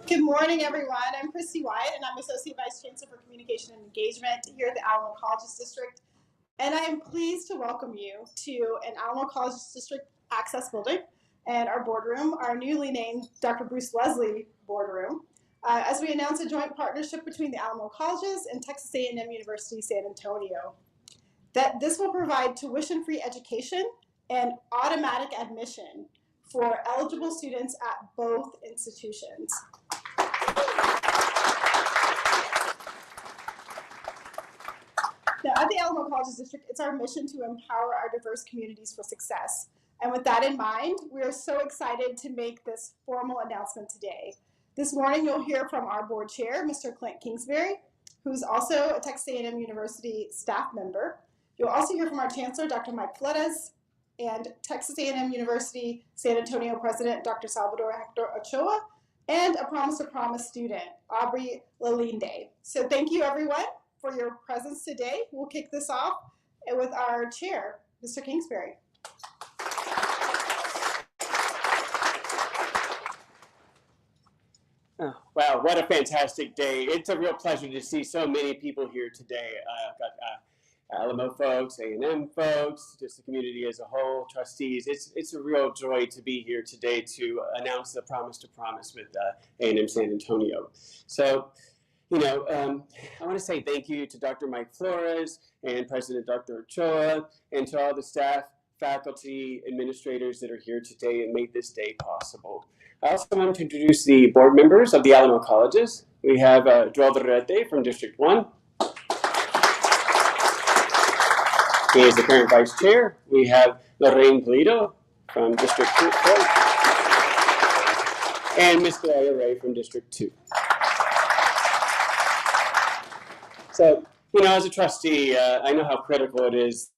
Good morning, everyone. I'm Christy Wyatt, and I'm Associate Vice Chancellor for Communication and Engagement here at the Alamo Colleges District. And I am pleased to welcome you to an Alamo Colleges District Access Building and our boardroom, our newly named Dr. Bruce Leslie Boardroom, as we announce a joint partnership between the Alamo Colleges and Texas A&M University San Antonio. That this will provide tuition-free education and automatic admission for eligible students at both institutions. Now, at the Alamo Colleges District, it's our mission to empower our diverse communities for success. And with that in mind, we are so excited to make this formal announcement today. This morning, you'll hear from our board chair, Mr. Clint Kingsbury, who's also a Texas A&M University staff member. You'll also hear from our chancellor, Dr. Mike Flores, and Texas A&M University San Antonio president, Dr. Salvador Hector Ochoa, and a Promise to Promise student, Aubrey Lalinde. So thank you, everyone, for your presence today. We'll kick this off with our chair, Mr. Kingsbury. Oh, wow, what a fantastic day. It's a real pleasure to see so many people here today. I've got Alamo folks, A&M folks, just the community as a whole, trustees. It's a real joy to be here today to announce the Promise to Promise with A&M San Antonio. So, I want to say thank you to Dr. Mike Flores and President Dr. Ochoa and to all the staff, faculty, administrators that are here today and made this day possible. I also want to introduce the board members of the Alamo Colleges. We have Joel Verrete from District 1. He is the current vice chair. We have Lorraine Polito from District 4. And Ms. Gloria Ray from District 2. So, as a trustee, I know how critical it is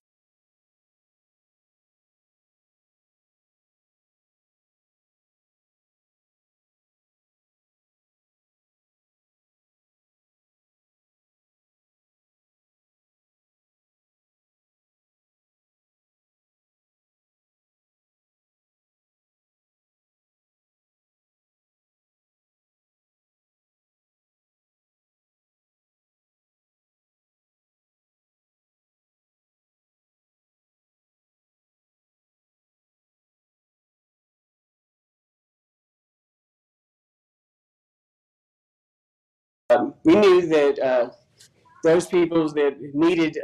we knew that those people that needed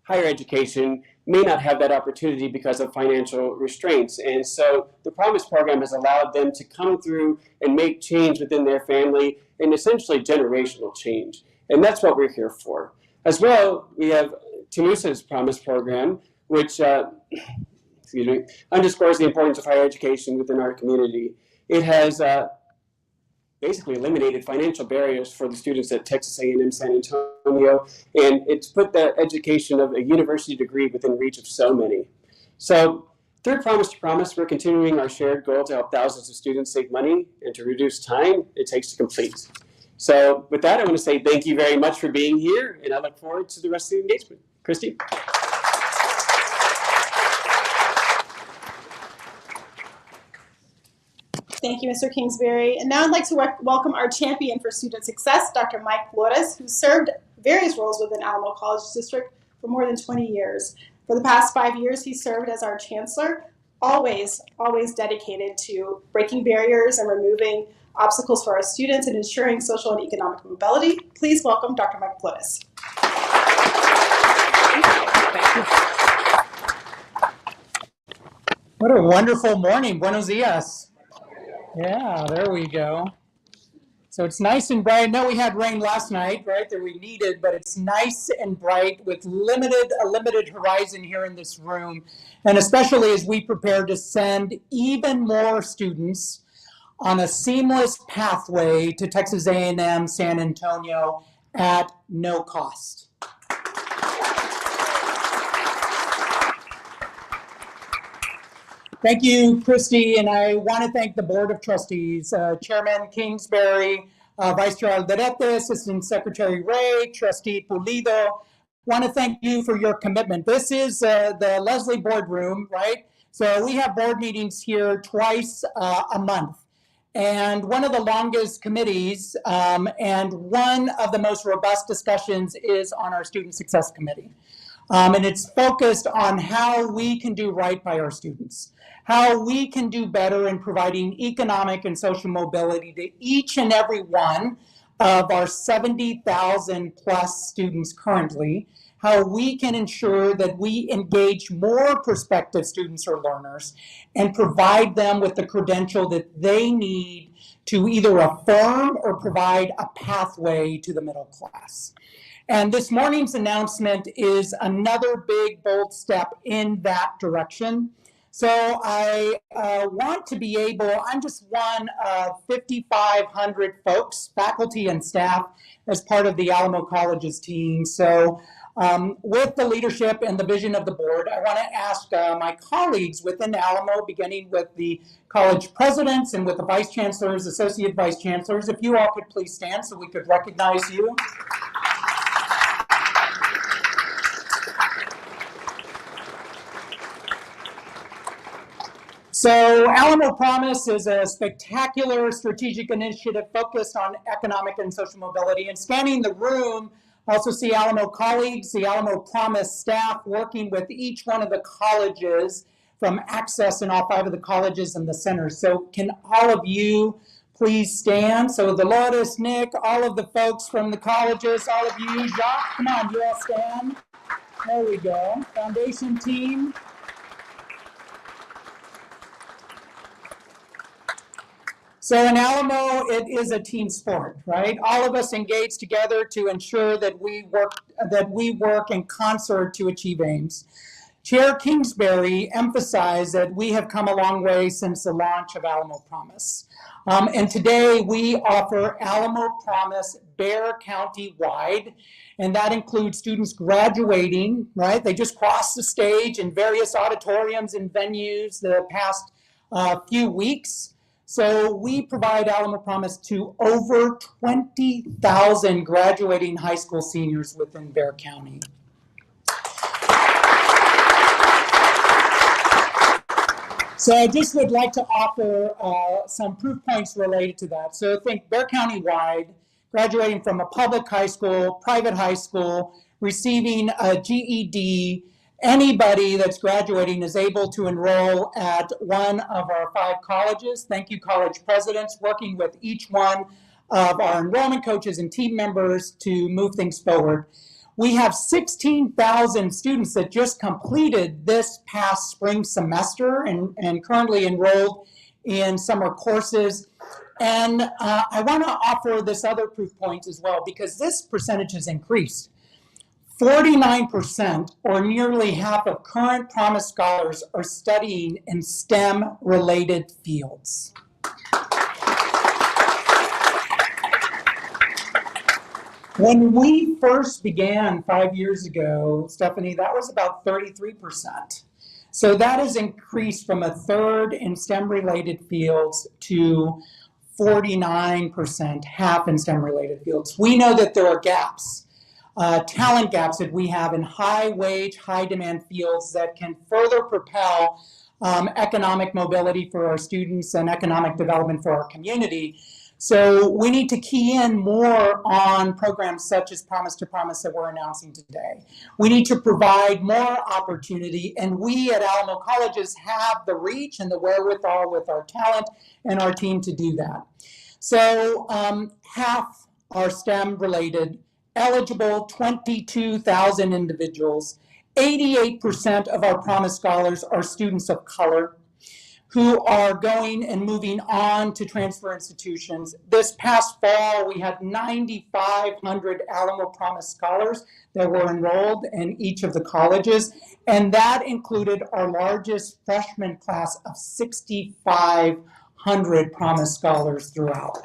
higher education may not have that opportunity because of financial restraints. And so the Promise program has allowed them to come through and make change within their family and essentially generational change. And that's what we're here for. As well, we have Tanusa's Promise program, which underscores the importance of higher education within our community. It has basically eliminated financial barriers for the students at Texas A&M San Antonio, and it's put the education of a university degree within reach of so many. So through Promise to Promise, we're continuing our shared goal to help thousands of students save money and to reduce time it takes to complete. So with that, I want to say thank you very much for being here, and I look forward to the rest of the engagement. Christy? Thank you, Mr. Kingsbury. And now I'd like to welcome our champion for student success, Dr. Mike Flores, who served various roles within Alamo College District for more than 20 years. For the past 5 years, he served as our chancellor, always dedicated to breaking barriers and removing obstacles for our students and ensuring social and economic mobility. Please welcome Dr. Mike Flores. What a wonderful morning. Buenos dias. Yeah, there we go. So it's nice and bright. I know we had rain last night, right, that we needed, but it's nice and bright with a limited horizon here in this room. And especially as we prepare to send even more students on a seamless pathway to Texas A&M San Antonio at no cost. Thank you, Christy, and I want to thank the Board of Trustees, Chairman Kingsbury, Vice Chair Alderete, Assistant Secretary Ray, Trustee Pulido. Want to thank you for your commitment. This is the Leslie boardroom, right? So we have board meetings here twice a month. And one of the longest committees and one of the most robust discussions is on our Student Success Committee. And it's focused on how we can do right by our students, how we can do better in providing economic and social mobility to each and every one of our 70,000 plus students currently, how we can ensure that we engage more prospective students or learners and provide them with the credential that they need to either affirm or provide a pathway to the middle class. And this morning's announcement is another big, bold step in that direction. So I want to be able, I'm just one of 5,500 folks, faculty and staff, as part of the Alamo College's team. So with the leadership and the vision of the board, I want to ask my colleagues within Alamo, beginning with the college presidents and with the vice chancellors, associate vice chancellors, if you all could please stand so we could recognize you. So Alamo Promise is a spectacular strategic initiative focused on economic and social mobility. And scanning the room, also see Alamo colleagues, the Alamo Promise staff working with each one of the colleges from Access in all 5 of the colleges and the centers. So can all of you please stand? So Dolores, Nick, all of the folks from the colleges, all of you, Jacques, come on, you all stand. There we go. Foundation team. So in Alamo, it is a team sport, right? All of us engage together to ensure that we work in concert to achieve aims. Chair Kingsbury emphasized that we have come a long way since the launch of Alamo Promise. And today we offer Alamo Promise Bexar County wide, and that includes students graduating, right? They just crossed the stage in various auditoriums and venues the past few weeks. So we provide Alamo Promise to over 20,000 graduating high school seniors within Bexar County. So I just would like to offer some proof points related to that. So think Bexar County wide, graduating from a public high school, private high school, receiving a GED, anybody that's graduating is able to enroll at one of our 5 colleges. Thank you, college presidents, working with each one of our enrollment coaches and team members to move things forward. We have 16,000 students that just completed this past spring semester and currently enrolled in summer courses. And I want to offer this other proof point as well, because this percentage has increased. 49%, or nearly half of current Promise scholars, are studying in STEM-related fields. When we first began 5 years ago, Stephanie, that was about 33%. So that has increased from 1/3 in STEM-related fields to 49%, half in STEM-related fields. We know that there are gaps. Talent gaps that we have in high wage, high demand fields that can further propel economic mobility for our students and economic development for our community. So we need to key in more on programs such as Promise to Promise that we're announcing today. We need to provide more opportunity, and we at Alamo Colleges have the reach and the wherewithal with our talent and our team to do that. So half are STEM related, eligible 22,000 individuals. 88% of our Promise scholars are students of color who are going and moving on to transfer institutions. This past fall, we had 9,500 Alamo Promise scholars that were enrolled in each of the colleges, and that included our largest freshman class of 6,500 Promise scholars throughout.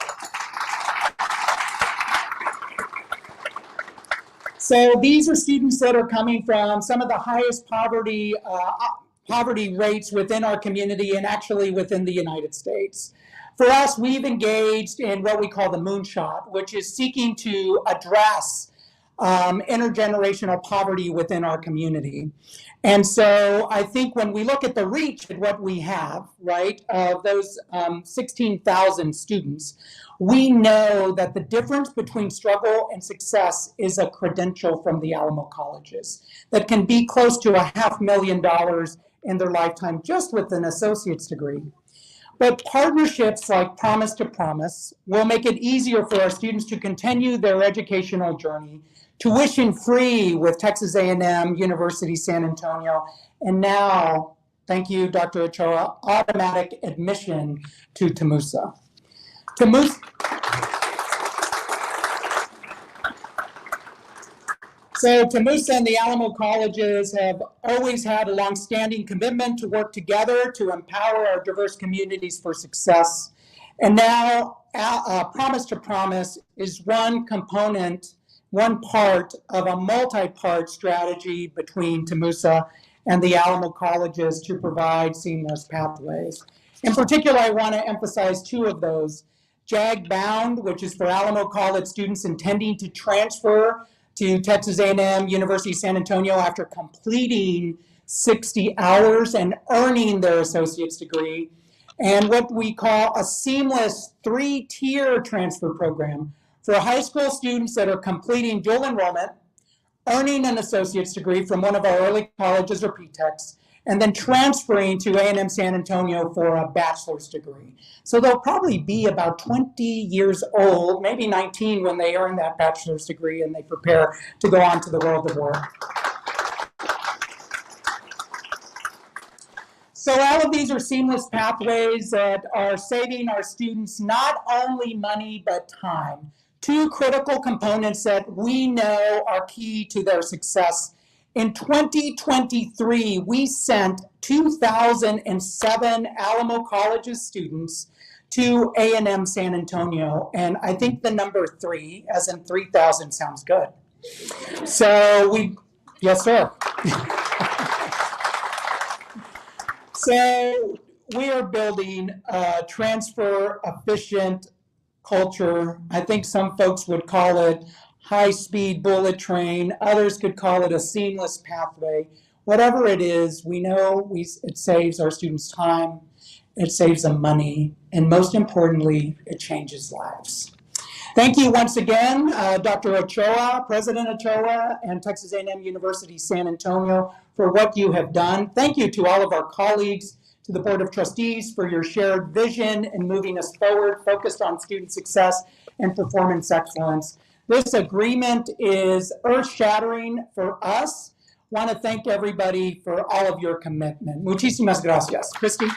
So these are students that are coming from some of the highest poverty rates within our community and actually within the United States. For us, we've engaged in what we call the moonshot, which is seeking to address intergenerational poverty within our community. And so I think when we look at the reach at what we have, right, of those 16,000 students, we know that the difference between struggle and success is a credential from the Alamo colleges that can be close to $500,000 in their lifetime just with an associate's degree. But partnerships like Promise to Promise will make it easier for our students to continue their educational journey, tuition free with Texas A&M, University San Antonio, and now, thank you, Dr. Ochoa, automatic admission to TAMUSA. So TAMUSA and the Alamo colleges have always had a longstanding commitment to work together to empower our diverse communities for success. And now Promise to Promise is one component, one part of a multi-part strategy between TAMUSA and the Alamo colleges to provide seamless pathways. In particular, I want to emphasize two of those. JAG Bound, which is for Alamo College students intending to transfer to Texas A&M, University San Antonio after completing 60 hours and earning their associate's degree, and what we call a seamless 3-tier transfer program for high school students that are completing dual enrollment, earning an associate's degree from one of our early colleges or PTECs, and then transferring to A&M San Antonio for a bachelor's degree. So they'll probably be about 20 years old, maybe 19 when they earn that bachelor's degree and they prepare to go on to the world of work. So all of these are seamless pathways that are saving our students not only money, but time. Two critical components that we know are key to their success. In 2023, we sent 2,007 Alamo College's students to A&M San Antonio, and I think the number 3, as in 3,000, sounds good. So yes, sir. So we are building a transfer efficient culture. I think some folks would call it high-speed bullet train. Others could call it a seamless pathway. Whatever it is, we know it saves our students time, it saves them money, and most importantly, it changes lives. Thank you once again, Dr. Ochoa, President Ochoa, and Texas A&M University San Antonio for what you have done. Thank you to all of our colleagues, to the Board of Trustees for your shared vision in moving us forward, focused on student success and performance excellence. This agreement is earth-shattering for us. Want to thank everybody for all of your commitment. Muchísimas gracias. Christy?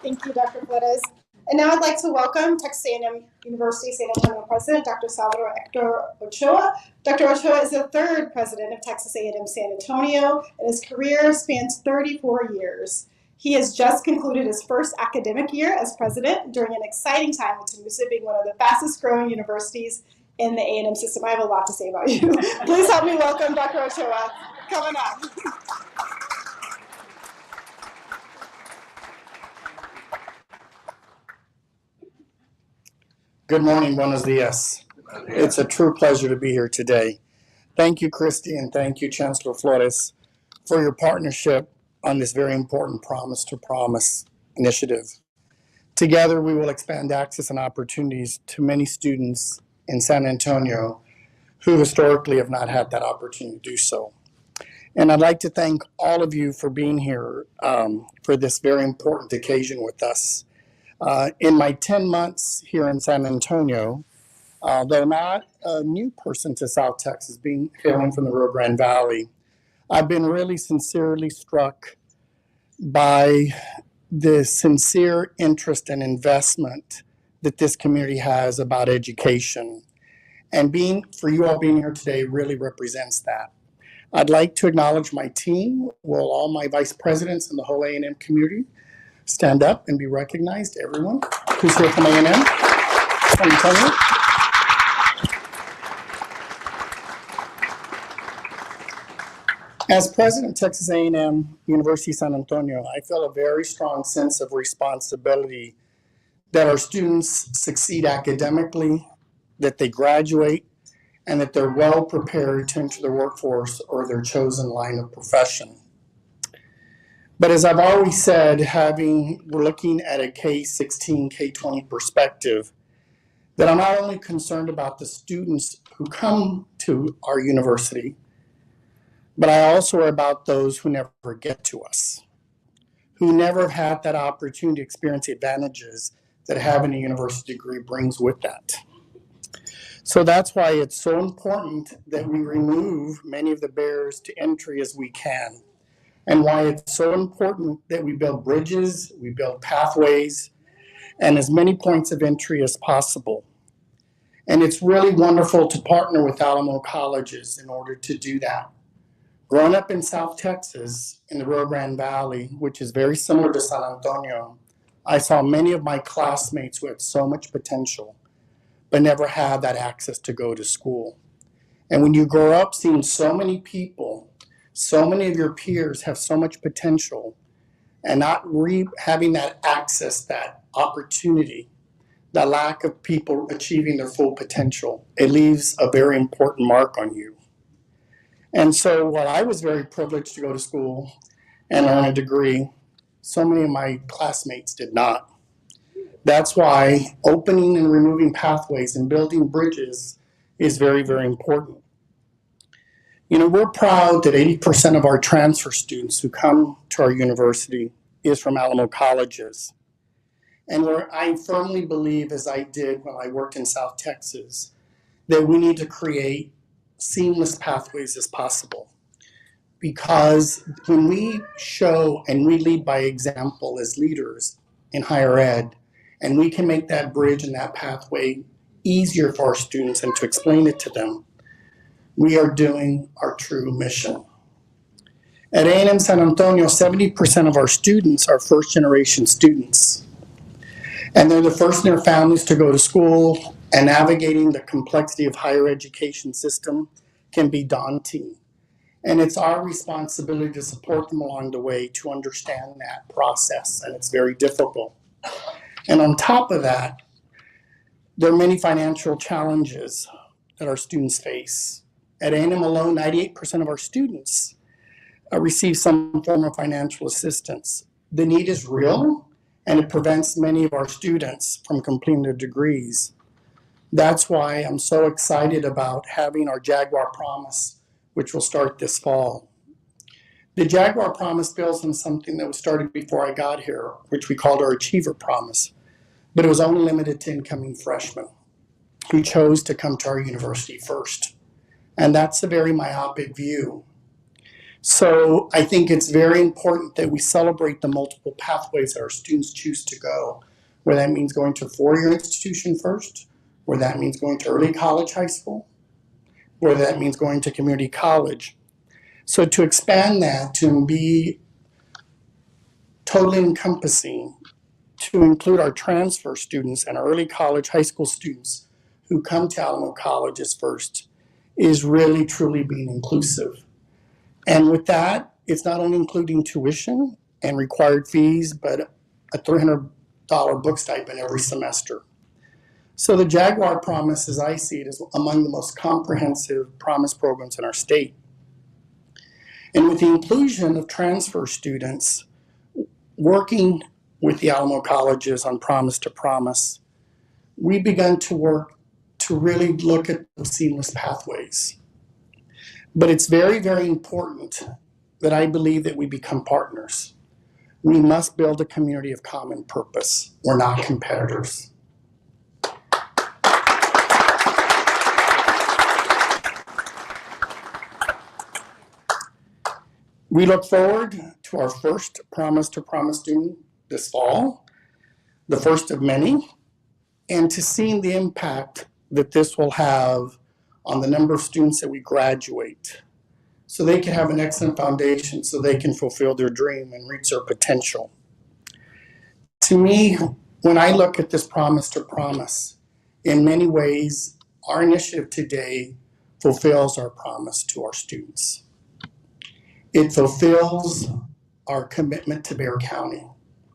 Thank you, Dr. Flores. And now I'd like to welcome Texas A&M University San Antonio President, Dr. Salvador Hector Ochoa. Dr. Ochoa is the 3rd president of Texas A&M San Antonio, and his career spans 34 years. He has just concluded his first academic year as president during an exciting time with TAMUSA being one of the fastest growing universities in the A&M system. I have a lot to say about you. Please help me welcome Dr. Ochoa. Come on up. Good morning, buenos dias. It's a true pleasure to be here today. Thank you, Christy, and thank you, Chancellor Flores, for your partnership on this very important Promise to Promise initiative. Together, we will expand access and opportunities to many students in San Antonio who historically have not had that opportunity to do so. And I'd like to thank all of you for being here for this very important occasion with us. In my 10 months here in San Antonio, though not a new person to South Texas, hailing from the Rio Grande Valley, I've been really sincerely struck by the sincere interest and investment that this community has about education. And for you all being here today really represents that. I'd like to acknowledge my team. Will all my vice presidents in the whole A&M community stand up and be recognized? Everyone who's here from A&M. San Antonio. As president of Texas A&M University San Antonio, I feel a very strong sense of responsibility that our students succeed academically, that they graduate, and that they're well prepared to enter the workforce or their chosen line of profession. But as I've always said, we're looking at a K-16, K-20 perspective, that I'm not only concerned about the students who come to our university, but I also are about those who never get to us, who never had that opportunity to experience the advantages that having a university degree brings with that. So that's why it's so important that we remove many of the barriers to entry as we can, and why it's so important that we build bridges, we build pathways, and as many points of entry as possible. And it's really wonderful to partner with Alamo colleges in order to do that. Growing up in South Texas, in the Rio Grande Valley, which is very similar to San Antonio, I saw many of my classmates who had so much potential, but never had that access to go to school. And when you grow up seeing so many people, so many of your peers have so much potential, and not having that access, that opportunity, that lack of people achieving their full potential, it leaves a very important mark on you. And so while I was very privileged to go to school and earn a degree, so many of my classmates did not. That's why opening and removing pathways and building bridges is very, very important. You know, we're proud that 80% of our transfer students who come to our university is from Alamo colleges. And where I firmly believe, as I did when I worked in South Texas, that we need to create seamless pathways as possible. Because when we show and we lead by example as leaders in higher ed, and we can make that bridge and that pathway easier for our students and to explain it to them, we are doing our true mission. At A&M San Antonio, 70% of our students are first-generation students. And they're the first in their families to go to school, and navigating the complexity of higher education system can be daunting. And it's our responsibility to support them along the way to understand that process, and it's very difficult. And on top of that, there are many financial challenges that our students face. At A&M alone, 98% of our students receive some form of financial assistance. The need is real, and it prevents many of our students from completing their degrees. That's why I'm so excited about having our Jaguar Promise, which will start this fall. The Jaguar Promise builds on something that was started before I got here, which we called our Achiever Promise, but it was only limited to incoming freshmen who chose to come to our university first. And that's a very myopic view. So I think it's very important that we celebrate the multiple pathways that our students choose to go, where that means going to a four-year institution first, where that means going to early college, high school, where that means going to community college. So to expand that to be totally encompassing, to include our transfer students and our early college, high school students who come to Alamo colleges first, is really truly being inclusive. And with that, it's not only including tuition and required fees, but a $300 book stipend every semester. So the Jaguar Promise, as I see it, is among the most comprehensive promise programs in our state. And with the inclusion of transfer students, working with the Alamo colleges on Promise to Promise, we begun to work to really look at those seamless pathways. But it's very, very important that I believe that we become partners. We must build a community of common purpose. We're not competitors. We look forward to our first Promise to Promise student this fall, the first of many, and to seeing the impact that this will have on the number of students that we graduate, so they can have an excellent foundation, so they can fulfill their dream and reach their potential. To me, when I look at this Promise to Promise, in many ways, our initiative today fulfills our promise to our students. It fulfills our commitment to Bexar County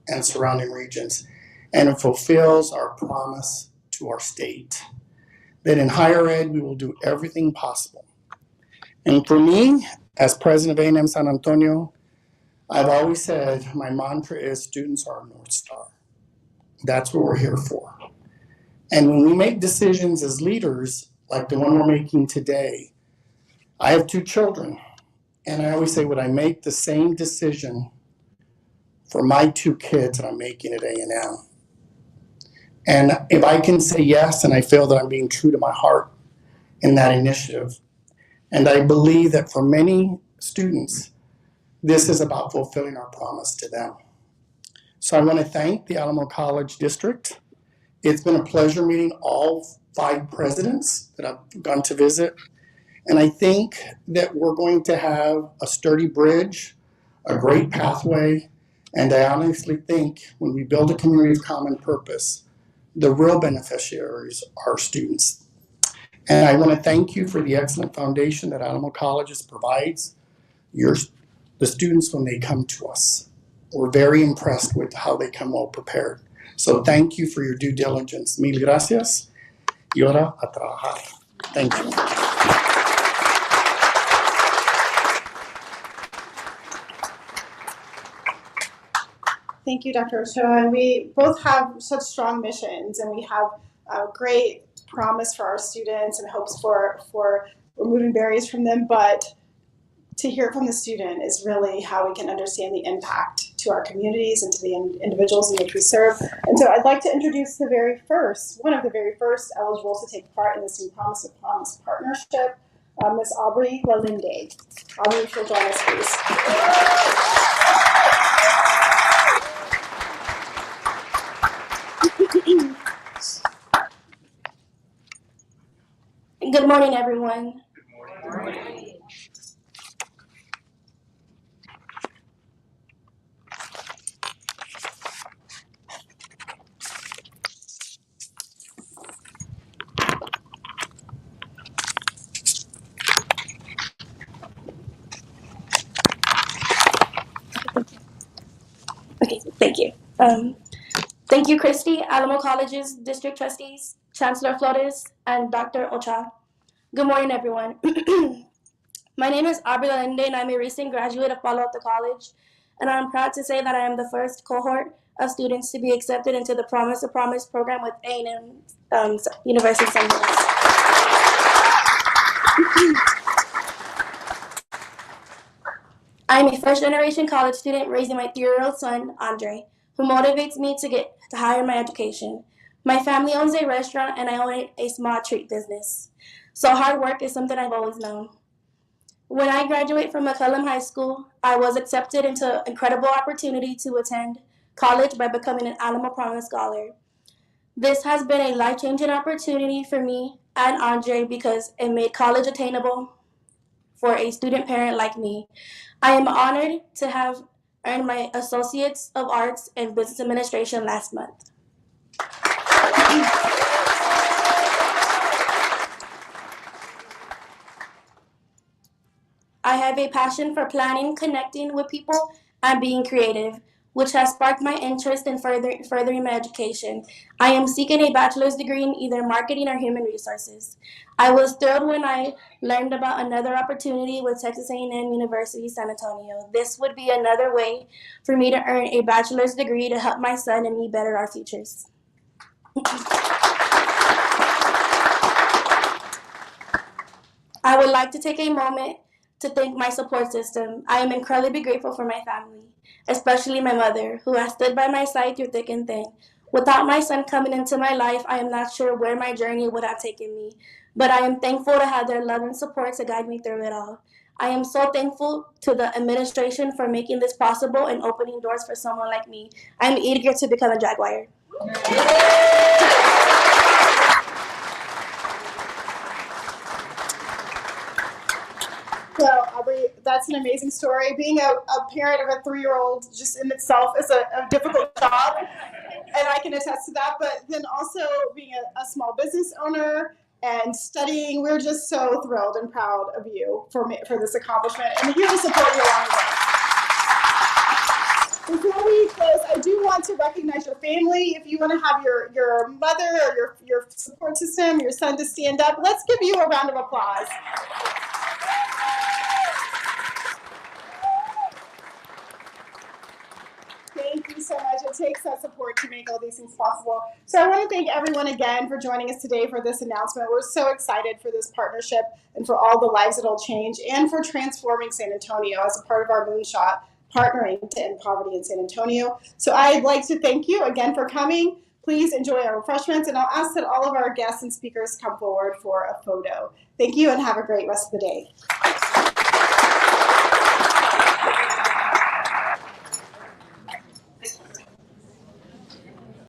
and surrounding regions, and it fulfills our promise to our state that in higher ed, we will do everything possible. And for me, as president of A&M San Antonio, I've always said my mantra is students are our North Star. That's what we're here for. And when we make decisions as leaders, like the one we're making today, I have 2 children, and I always say, would I make the same decision for my 2 kids that I'm making at A&M? And if I can say yes, and I feel that I'm being true to my heart in that initiative, and I believe that for many students, this is about fulfilling our promise to them. So I want to thank the Alamo College District. It's been a pleasure meeting all 5 presidents that I've gone to visit. And I think that we're going to have a sturdy bridge, a great pathway, and I honestly think when we build a community of common purpose, the real beneficiaries are students. And I want to thank you for the excellent foundation that Alamo Colleges provides the students when they come to us. We're very impressed with how they come well prepared. So thank you for your due diligence. Mil gracias. Y ahora a trabajar. Thank you. Thank you, Dr. Ochoa. And we both have such strong missions, and we have a great promise for our students and hopes for removing barriers from them. But to hear it from the student is really how we can understand the impact to our communities and to the individuals in which we serve. And so I'd like to introduce one of the very first eligibles to take part in this new Promise to Promise partnership, Ms. Aubrey Lalinde. Aubrey, if you'll join us, please. Good morning, everyone. Good morning. Okay, thank you. Thank you, Christy, Alamo College's district trustees, Chancellor Flores, and Dr. Ochoa. Good morning, everyone. My name is Aubrey Lalinde, and I'm a recent graduate of Palo Alto College, and I'm proud to say that I am the first cohort of students to be accepted into the Promise to Promise program with A&M University of San Luis. I'm a first-generation college student raising my 3-year-old son, Andre, who motivates me to higher my education. My family owns a restaurant, and I own a small treat business. So hard work is something I've always known. When I graduated from McCullum High School, I was accepted into an incredible opportunity to attend college by becoming an Alamo Promise Scholar. This has been a life-changing opportunity for me and Andre because it made college attainable for a student parent like me. I am honored to have earned my Associates of Arts in Business Administration last month. I have a passion for planning, connecting with people, and being creative, which has sparked my interest in furthering my education. I am seeking a bachelor's degree in either marketing or human resources. I was thrilled when I learned about another opportunity with Texas A&M University San Antonio. This would be another way for me to earn a bachelor's degree to help my son and me better our futures. I would like to take a moment to thank my support system. I am incredibly grateful for my family, especially my mother, who has stood by my side through thick and thin. Without my son coming into my life, I am not sure where my journey would have taken me, but I am thankful to have their love and support to guide me through it all. I am so thankful to the administration for making this possible and opening doors for someone like me. I'm eager to become a Jaguar. Well, Aubrey, that's an amazing story. Being a parent of a 3-year-old just in itself is a difficult job, and I can attest to that. But then also being a small business owner and studying, we're just so thrilled and proud of you for this accomplishment, and here to support you along the way. Before we close, I do want to recognize your family. If you want to have your mother or your support system, your son to stand up, let's give you a round of applause. Thank you so much. It takes that support to make all these things possible. So I want to thank everyone again for joining us today for this announcement. We're so excited for this partnership and for all the lives it'll change and for transforming San Antonio as a part of our moonshot, partnering to end poverty in San Antonio. So I'd like to thank you again for coming. Please enjoy our refreshments, and I'll ask that all of our guests and speakers come forward for a photo. Thank you and have a great rest of the day.